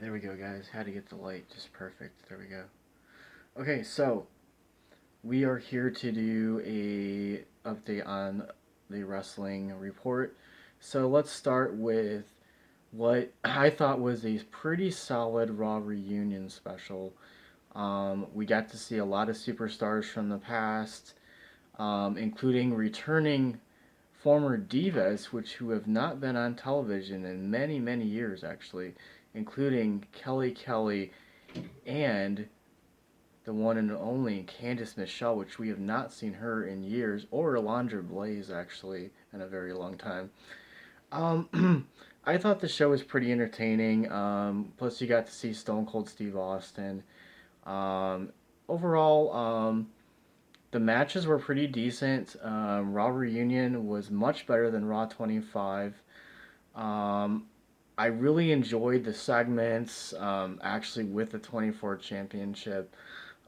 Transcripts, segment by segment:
There we go, guys. Had to get the light just perfect. There we go. Okay, so we are here to do a update on the wrestling report. So let's start with what I thought was a pretty solid Raw reunion special. We got to see a lot of superstars from the past, including returning former divas, who have not been on television in many, many years, actually, including Kelly and the one and only Candice Michelle, which we have not seen her in years, or Alondra Blaze, actually, in a very long time. I thought the show was pretty entertaining. Plus, you got to see Stone Cold Steve Austin. Um, Overall, the matches were pretty decent. Raw Reunion was much better than Raw 25. Um, I really enjoyed the segments, actually, with the 24 championship.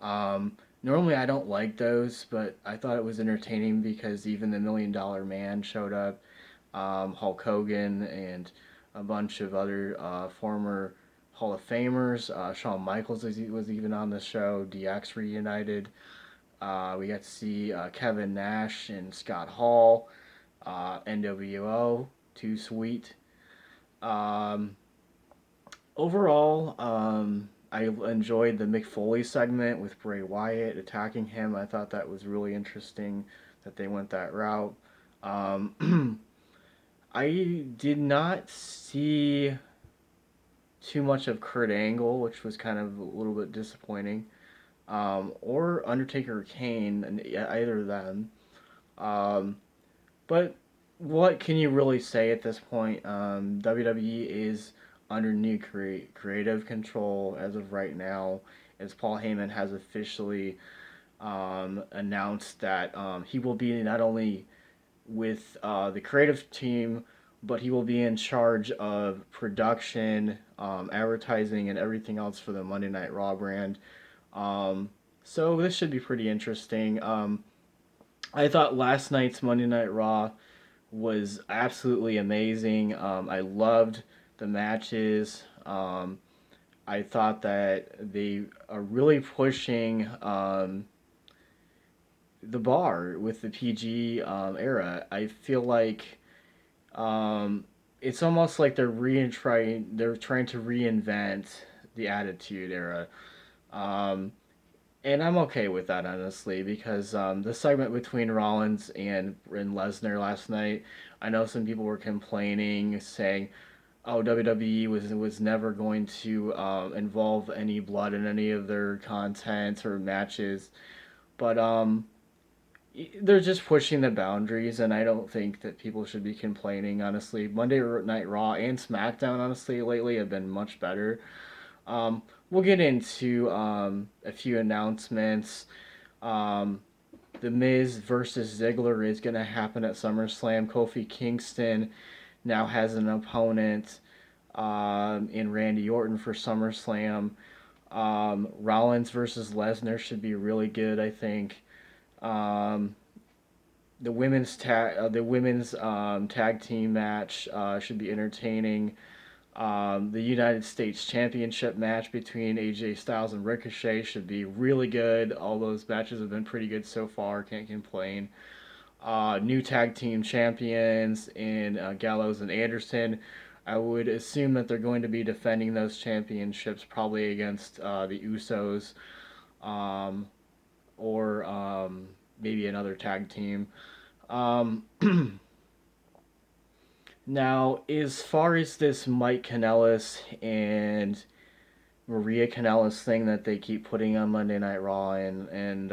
Normally, I don't like those, but I thought it was entertaining because even the $1 Million Man showed up, Hulk Hogan, and a bunch of other former Hall of Famers. Shawn Michaels was even on the show. DX reunited. We got to see Kevin Nash and Scott Hall, NWO, Too Sweet. Um, Overall, I enjoyed the Mick Foley segment with Bray Wyatt attacking him. I thought that was really interesting that they went that route. Um, I did not see too much of Kurt Angle, which was kind of a little bit disappointing, or Undertaker or Kane, and either of them. Um, but what can you really say at this point? WWE is under new creative control as of right now, as Paul Heyman has officially announced that he will be not only with the creative team, but he will be in charge of production, advertising, and everything else for the Monday Night Raw brand. Um, so this should be pretty interesting. I thought last night's Monday Night Raw was absolutely amazing. I loved the matches. I thought that they are really pushing the bar with the PG era. I feel like um, it's almost like they're trying to reinvent the Attitude Era. Um, and I'm okay with that, honestly, because the segment between Rollins and Lesnar last night, I know some people were complaining, saying, "Oh, WWE was never going to involve any blood in any of their content or matches," but they're just pushing the boundaries, and I don't think that people should be complaining. Honestly, Monday Night Raw and SmackDown, honestly, lately have been much better. We'll get into a few announcements. Um, the Miz versus Ziggler is going to happen at SummerSlam. Kofi Kingston now has an opponent in Randy Orton for SummerSlam. Rollins versus Lesnar should be really good, I think. Um, the women's tag team match should be entertaining. The United States Championship match between AJ Styles and Ricochet should be really good. All those matches have been pretty good so far. Can't complain. New tag team champions in Gallows and Anderson. I would assume that they're going to be defending those championships probably against the Usos, um, or maybe another tag team. Um, Now, as far as this Mike Kanellis and Maria Kanellis thing that they keep putting on Monday Night Raw, and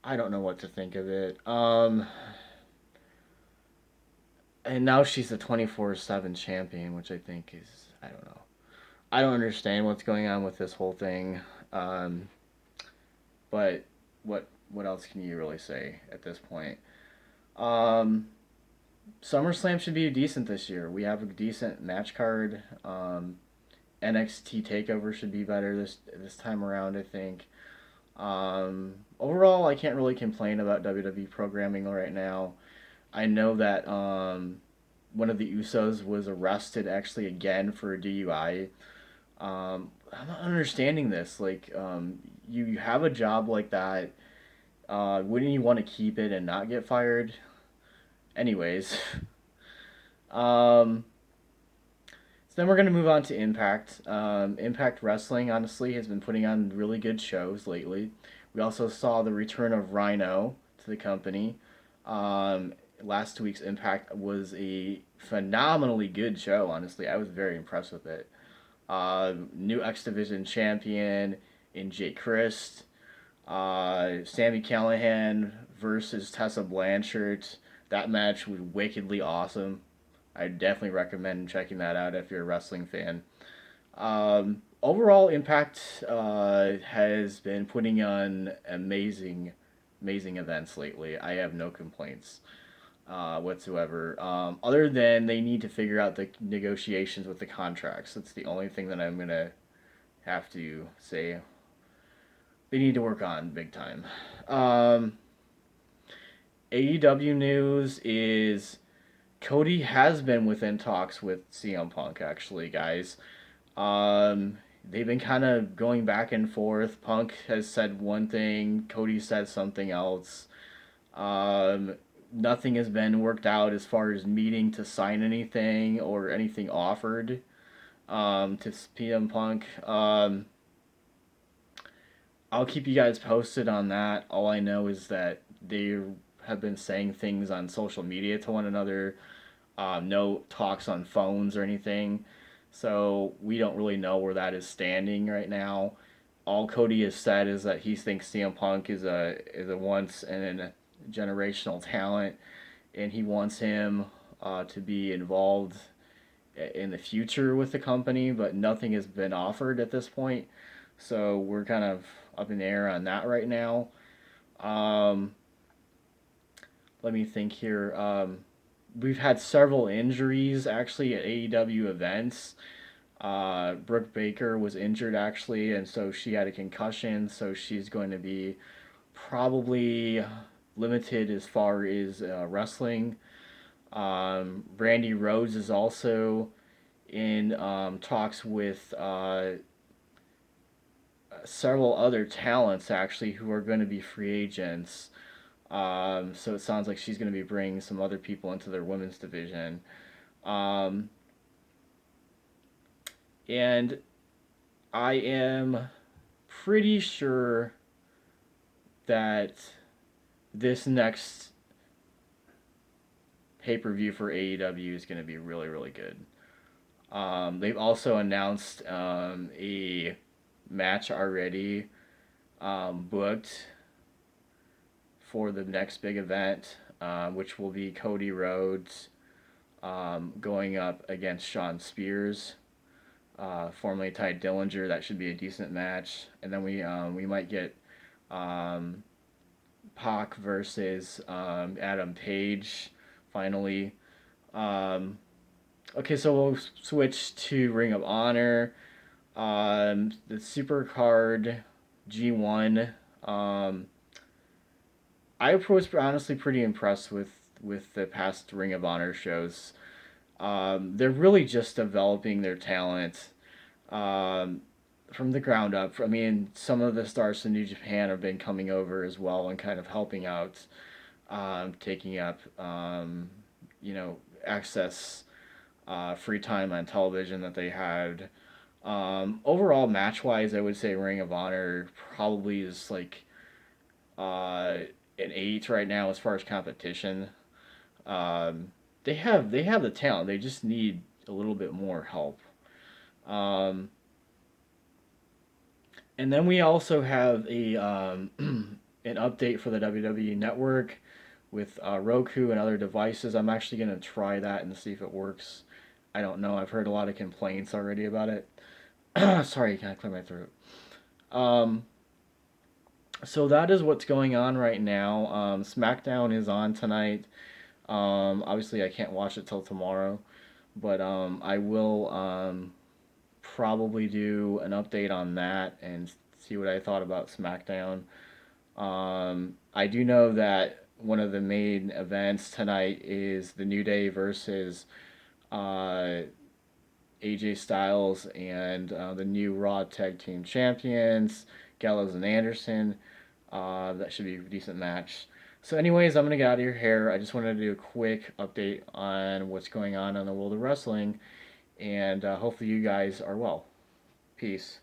I don't know what to think of it. And now she's the 24/7 champion, which I think is, I don't know. I don't understand what's going on with this whole thing. Um, but what else can you really say at this point? Um, SummerSlam should be decent this year. We have a decent match card. NXT Takeover should be better this time around, I think. Overall, I can't really complain about WWE programming right now. I know that one of the Usos was arrested actually again for a DUI. I'm not understanding this. Like, you have a job like that. Wouldn't you want to keep it and not get fired? Anyways, um, so then we're gonna move on to Impact. Impact Wrestling honestly has been putting on really good shows lately. We also saw the return of Rhino to the company. Um, Last week's Impact was a phenomenally good show. Honestly, I was very impressed with it. New X Division champion in Jake Christ. Sammy Callahan versus Tessa Blanchard. That match was wickedly awesome. I definitely recommend checking that out if you're a wrestling fan. Overall, Impact has been putting on amazing events lately. I have no complaints whatsoever. Other than they need to figure out the negotiations with the contracts. That's the only thing that I'm gonna have to say they need to work on big time. Um, AEW news is Cody has been within talks with CM Punk, actually, guys. They've been kind of going back and forth. Punk has said one thing, Cody said something else. Um, Nothing has been worked out as far as meeting to sign anything or anything offered to CM Punk. I'll keep you guys posted on that. All I know is that they have been saying things on social media to one another. No talks on phones or anything. So we don't really know where that is standing right now. All Cody has said is that he thinks CM Punk is a once in a generational talent, and he wants him to be involved in the future with the company. But nothing has been offered at this point, so we're kind of up in the air on that right now. Um, Let me think here. We've had several injuries actually at AEW events. Brooke Baker was injured actually, and so she had a concussion, so she's going to be probably limited as far as wrestling. Brandy Rhodes is also in talks with several other talents actually who are going to be free agents. So it sounds like she's going to be bringing some other people into their women's division. Um, and I am pretty sure that this next pay per view for AEW is going to be really, really good. They've also announced a match already booked for the next big event, which will be Cody Rhodes going up against Shawn Spears, formerly Ty Dillinger. That should be a decent match. And then we might get um, Pac versus Adam Page finally. Um, okay, so we'll switch to Ring of Honor. The Super Card G1. I was honestly pretty impressed with the past Ring of Honor shows. They're really just developing their talent um, from the ground up. I mean, some of the stars from New Japan have been coming over as well and kind of helping out, taking up, access free time on television that they had. Overall, match wise, I would say Ring of Honor probably is like uh, an 8 right now as far as competition. Um, they have the talent. They just need a little bit more help. Um, and then we also have a an update for the WWE Network with Roku and other devices. I'm actually gonna try that and see if it works. I don't know. I've heard a lot of complaints already about it. Sorry, can I clear my throat? Um, so that is what's going on right now. SmackDown is on tonight. Obviously, I can't watch it till tomorrow, but I will probably do an update on that and see what I thought about SmackDown. I do know that one of the main events tonight is the New Day versus uh, AJ Styles and the new Raw Tag Team Champions, Gallows and Anderson. That should be a decent match. So, anyways, I'm gonna get out of your hair. I just wanted to do a quick update on what's going on in the world of wrestling, and hopefully you guys are well. Peace.